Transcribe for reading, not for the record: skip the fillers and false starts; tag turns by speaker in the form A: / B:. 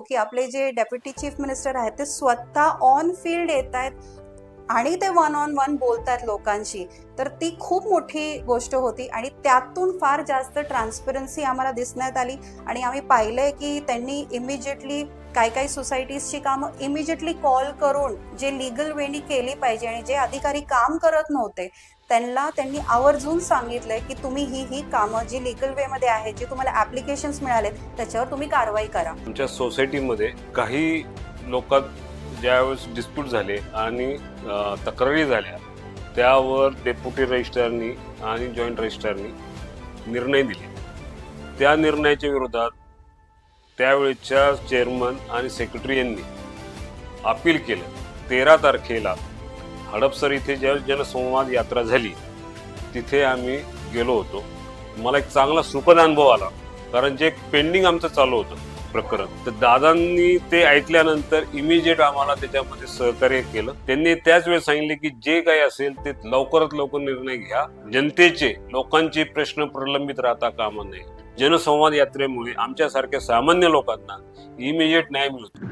A: बघतो की आपले जे डेप्युटी चीफ मिनिस्टर आहेत ते स्वतः ऑन फील्ड येत आहेत आणि ते वन ऑन वन बोलतात लोकांशी, तर ती खूप मोठी गोष्ट होती आणि त्यातून फार जास्त ट्रान्सपरन्सी आम्हाला दिसण्यात आली. आणि आम्ही पाहिलंय की त्यांनी इमिजिएटली काही सोसायटीजची कामं इमिजिएटली कॉल करून जे लिगल वेनी केली पाहिजे आणि जे अधिकारी काम करत नव्हते त्यांनी आवर्जून सांगितलंय की तुम्ही ही कामं जी लिगल वे मध्ये आहेत, जे तुम्हाला ऍप्लिकेशन्स मिळालेत त्याच्यावर तुम्ही कारवाई करा.
B: आमच्या सोसायटीमध्ये काही लोकात ज्यावेळेस डिस्प्यूट झाले आणि तक्रारी झाल्या त्यावर डेप्युटी रजिस्ट्रारनी आणि जॉईंट रजिस्ट्रारनी निर्णय दिले. त्या निर्णयाच्या विरोधात त्यावेळेच्या चेअरमन आणि सेक्रेटरी यांनी अपील केलं. 13 तारखेला हडपसर इथे ज्या जनसंवाद यात्रा झाली तिथे आम्ही गेलो होतो. मला एक चांगला सुखद अनुभव आला, कारण जे पेंडिंग आमचं चालू होतं प्रकरण, तर दादांनी ते ऐकल्यानंतर इमिजिएट आम्हाला त्याच्यामध्ये सहकार्य केलं. त्यांनी त्याच वेळेस सांगितले की जे काही असेल ते लवकरात लवकर निर्णय घ्या, जनतेचे लोकांचे प्रश्न प्रलंबित राहता कामा नये. जनसंवाद यात्रेमुळे आमच्यासारख्या सामान्य लोकांना इमिजिएट न्याय मिळतो.